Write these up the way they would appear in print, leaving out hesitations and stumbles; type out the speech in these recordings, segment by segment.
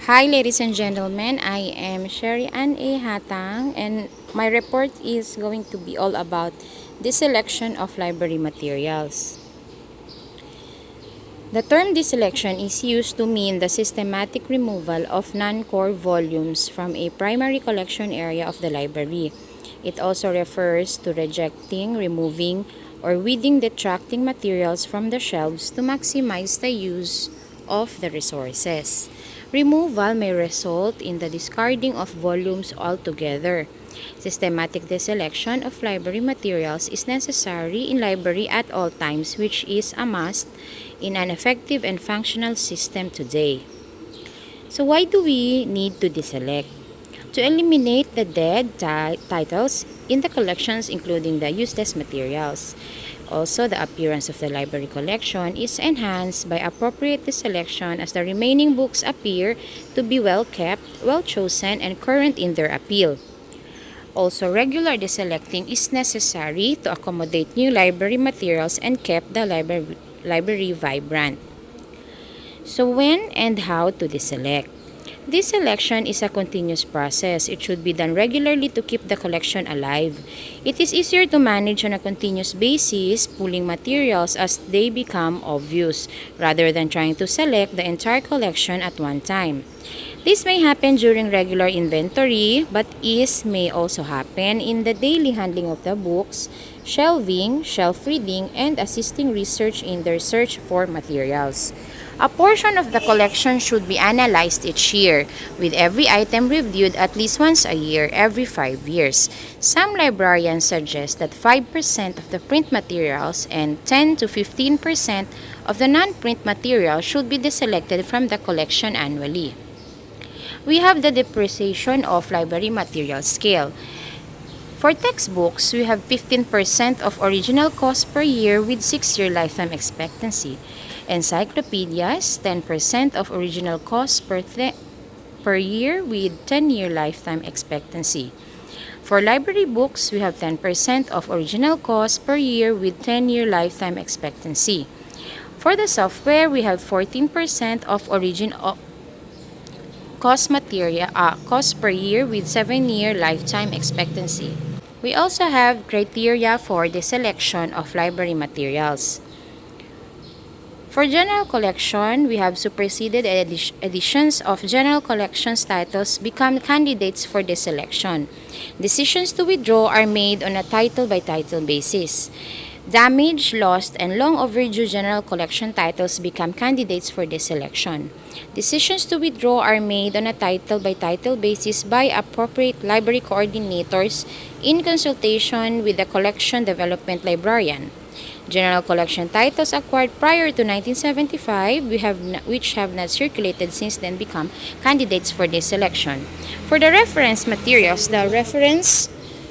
Hi, ladies and gentlemen. I am Sherry Ann A. Hatang, and my report is going to be all about the selection of library materials. The term deselection is used to mean the systematic removal of non-core volumes from a primary collection area of the library. It also refers to rejecting, removing, or weeding detracting materials from the shelves to maximize the use of the resources. Removal may result in the discarding of volumes altogether. Systematic deselection of library materials is necessary in library at all times, which is a must in an effective and functional system today. So why do we need to deselect? To eliminate the dead titles in the collections, including the useless materials. Also, the appearance of the library collection is enhanced by appropriate deselection as the remaining books appear to be well kept, well chosen, and current in their appeal. Also, regular deselecting is necessary to accommodate new library materials and keep the library vibrant. So, when and how to deselect? This selection is a continuous process. It should be done regularly to keep the collection alive. It is easier to manage on a continuous basis, pulling materials as they become obvious, rather than trying to select the entire collection at one time. This may happen during regular inventory, but ease may also happen in the daily handling of the books, shelving, shelf reading, and assisting research in their search for materials. A portion of the collection should be analyzed each year, with every item reviewed at least once a year, every 5 years. Some librarians suggest that 5% of the print materials and 10 to 15% of the non-print material should be deselected from the collection annually. We have the depreciation of library material scale. For textbooks, we have 15% of original cost per year with 6-year lifetime expectancy. Encyclopedias, 10% of original cost per year with 10-year lifetime expectancy. For library books, we have 10% of original cost per year with 10-year lifetime expectancy. For the software, we have 14% of original cost per year with 7-year lifetime expectancy. We also have criteria for the selection of library materials. For general collection, we have superseded editions of general collections titles become candidates for the selection. Decisions to withdraw are made on a title-by-title basis. Damaged, lost, and long overdue general collection titles become candidates for this selection. Decisions to withdraw are made on a title-by-title basis by appropriate library coordinators in consultation with the collection development librarian. General collection titles acquired prior to 1975, which have not circulated since then, become candidates for this selection. For the reference materials, the reference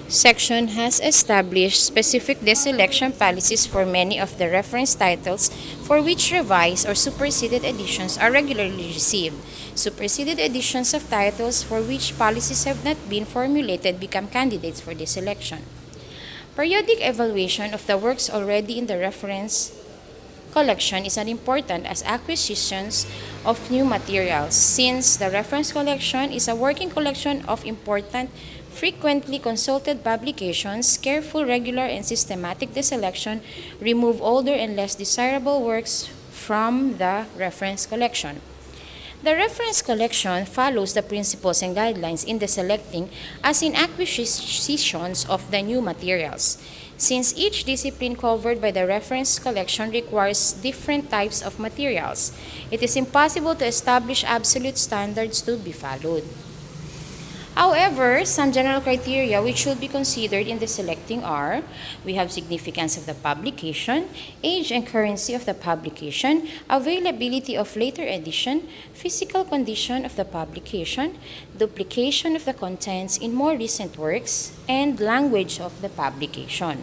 section has established specific deselection policies for many of the reference titles for which revised or superseded editions are regularly received. Superseded editions of titles for which policies have not been formulated become candidates for this selection. Periodic evaluation of the works already in the reference collection is as important as acquisitions of new materials, since the reference collection is a working collection of important, frequently consulted publications. Careful, regular, and systematic deselection remove older and less desirable works from the reference collection. The reference collection follows the principles and guidelines in the selecting as in acquisitions of the new materials. Since each discipline covered by the reference collection requires different types of materials, it is impossible to establish absolute standards to be followed. However, some general criteria which should be considered in the selecting are: we have significance of the publication, age and currency of the publication, availability of later edition, physical condition of the publication, duplication of the contents in more recent works, and language of the publication.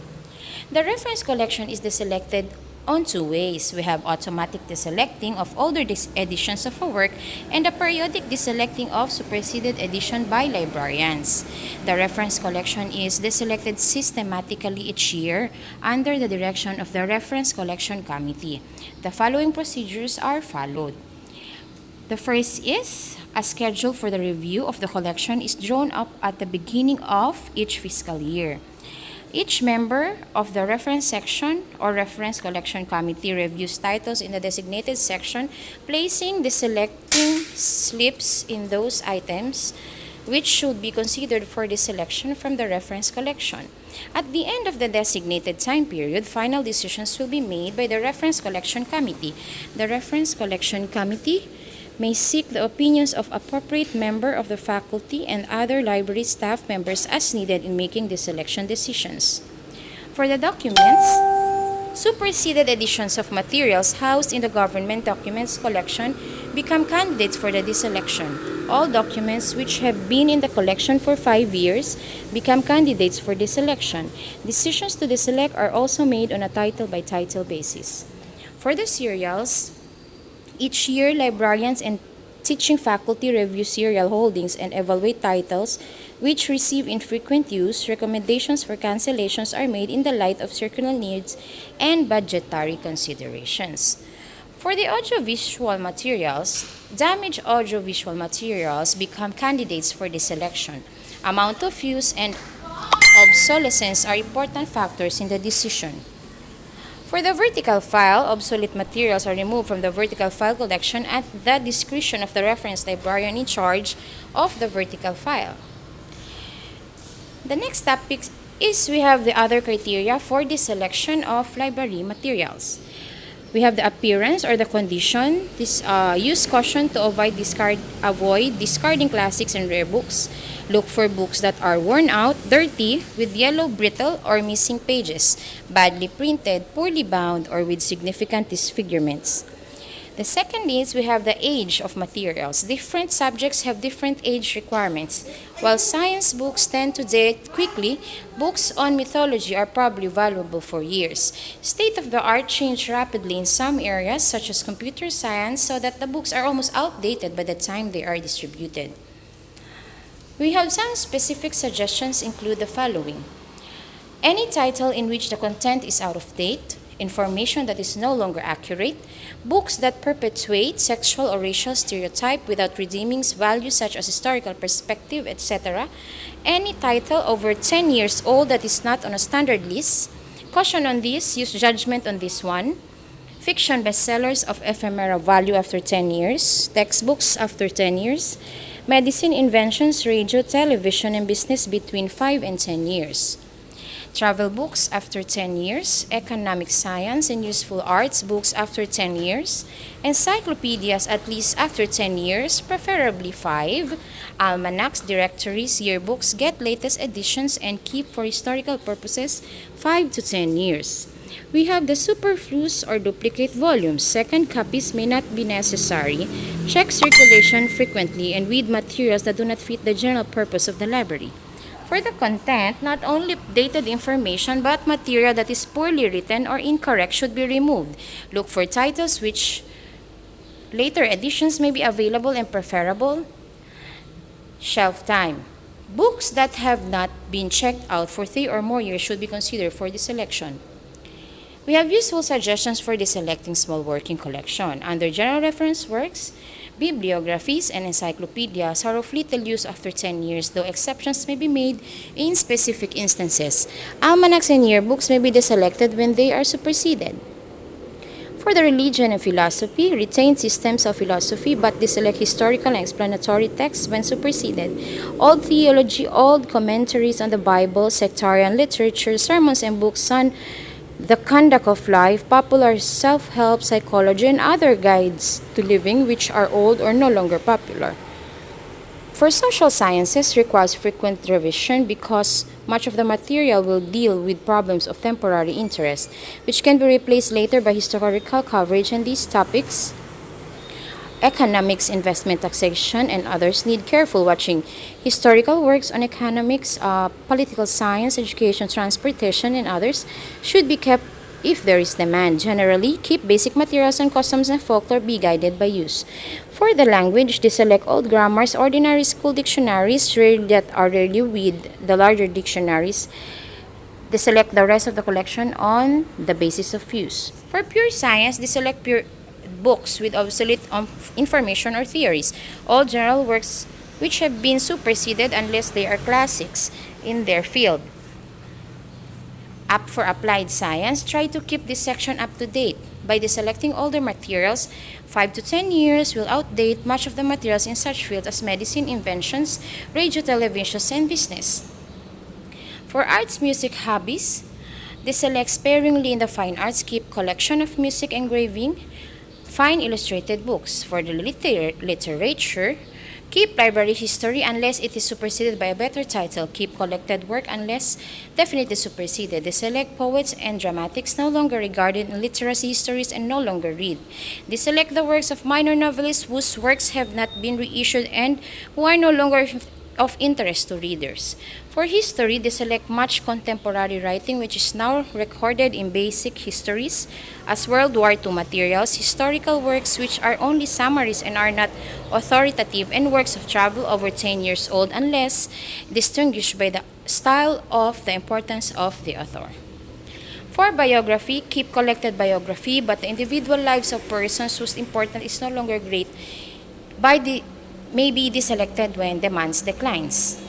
The reference collection is deselected on two ways. We have automatic deselecting of older editions of a work and a periodic deselecting of superseded edition by librarians. The reference collection is deselected systematically each year under the direction of the Reference Collection Committee. The following procedures are followed. The first is a schedule for the review of the collection is drawn up at the beginning of each fiscal year. Each member of the reference section or reference collection committee reviews titles in the designated section, placing the selecting slips in those items which should be considered for the selection from the reference collection. At the end of the designated time period, final decisions will be made by the reference collection committee. The reference collection committee may seek the opinions of appropriate member of the faculty and other library staff members as needed in making the selection decisions. For the documents, superseded editions of materials housed in the government documents collection become candidates for the deselection. All documents which have been in the collection for 5 years become candidates for deselection. Decisions to deselect are also made on a title-by-title basis. For the serials, each year, librarians and teaching faculty review serial holdings and evaluate titles which receive infrequent use. Recommendations for cancellations are made in the light of circular needs and budgetary considerations. For the audiovisual materials, damaged audiovisual materials become candidates for deselection. Amount of use and obsolescence are important factors in the decision. For the vertical file, obsolete materials are removed from the vertical file collection at the discretion of the reference librarian in charge of the vertical file. The next topic is we have the other criteria for the selection of library materials. We have the appearance or the condition. Use caution to avoid discarding classics and rare books. Look for books that are worn out, dirty, with yellow, brittle, or missing pages, badly printed, poorly bound, or with significant disfigurements. The second is we have the age of materials. Different subjects have different age requirements. While science books tend to date quickly, books on mythology are probably valuable for years. State-of-the-art change rapidly in some areas, such as computer science, so that the books are almost outdated by the time they are distributed. We have some specific suggestions include the following. Any title in which the content is out of date, information that is no longer accurate, books that perpetuate sexual or racial stereotype without redeeming values such as historical perspective, etc., any title over 10 years old that is not on a standard list, caution on this, use judgment on this one, fiction bestsellers of ephemeral value after 10 years, textbooks after 10 years, medicine inventions, radio, television, and business between 5 and 10 years. Travel books after 10 years, economic science and useful arts books after 10 years, encyclopedias at least after 10 years, preferably 5, almanacs, directories, yearbooks, get latest editions and keep for historical purposes 5 to 10 years. We have the superfluous or duplicate volumes. Second copies may not be necessary. Check circulation frequently and read materials that do not fit the general purpose of the library. For the content, not only dated information but material that is poorly written or incorrect should be removed. Look for titles which later editions may be available and preferable. Shelf time. Books that have not been checked out for 3 or more years should be considered for this selection. We have useful suggestions for deselecting small working collection. Under general reference works, bibliographies and encyclopedias are of little use after 10 years, though exceptions may be made in specific instances. Almanacs and yearbooks may be deselected when they are superseded. For the religion and philosophy, retain systems of philosophy but deselect historical and explanatory texts when superseded. Old theology, old commentaries on the Bible, sectarian literature, sermons and books on the conduct of life, popular self-help, psychology, and other guides to living which are old or no longer popular. For social sciences, requires frequent revision because much of the material will deal with problems of temporary interest, which can be replaced later by historical coverage, and these topics economics, investment, taxation, and others need careful watching. Historical works on economics, political science, education, transportation, and others should be kept if there is demand. Generally, keep basic materials on customs and folklore, be guided by use. For the language, deselect old grammars, ordinary school dictionaries that are rarely with the larger dictionaries. Deselect the rest of the collection on the basis of use. For pure science, deselect books with obsolete information or theories. All general works which have been superseded unless they are classics in their field. Up for applied science, try to keep this section up to date. By deselecting older materials, 5 to 10 years will outdate much of the materials in such fields as medicine, inventions, radio, televisions, and business. For arts, music, hobbies, deselect sparingly in the fine arts, keep collection of music engraving, fine illustrated books. For the literature, keep library history unless it is superseded by a better title. Keep collected work unless definitely superseded. Deselect poets and dramatics no longer regarded in literacy histories and no longer read. Deselect the works of minor novelists whose works have not been reissued and who are no longer of interest to readers. For history, deselect much contemporary writing which is now recorded in basic histories as World War II materials, historical works which are only summaries and are not authoritative, and works of travel over 10 years old unless distinguished by the style of the importance of the author. For biography, keep collected biography, but the individual lives of persons whose importance is no longer great may be deselected when demands declines.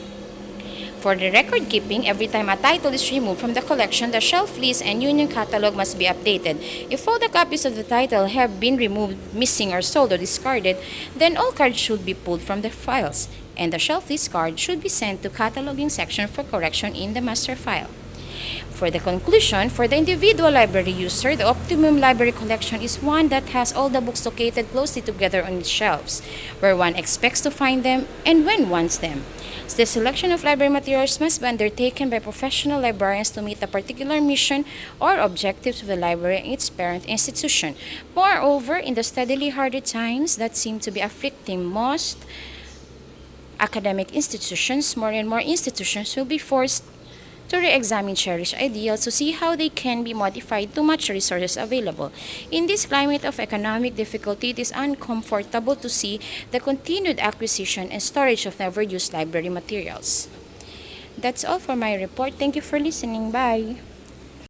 For the record keeping, every time a title is removed from the collection, the shelf list and union catalog must be updated. If all the copies of the title have been removed, missing, or sold or discarded, then all cards should be pulled from the files, and the shelf list card should be sent to cataloging section for correction in the master file. For the conclusion, for the individual library user, the optimum library collection is one that has all the books located closely together on its shelves, where one expects to find them and when wants them. The selection of library materials must be undertaken by professional librarians to meet a particular mission or objectives of the library and its parent institution. Moreover, in the steadily harder times that seem to be afflicting most academic institutions, more and more institutions will be forced to re-examine cherished ideals to see how they can be modified to match resources available. In this climate of economic difficulty, it is uncomfortable to see the continued acquisition and storage of never-used library materials. That's all for my report. Thank you for listening. Bye.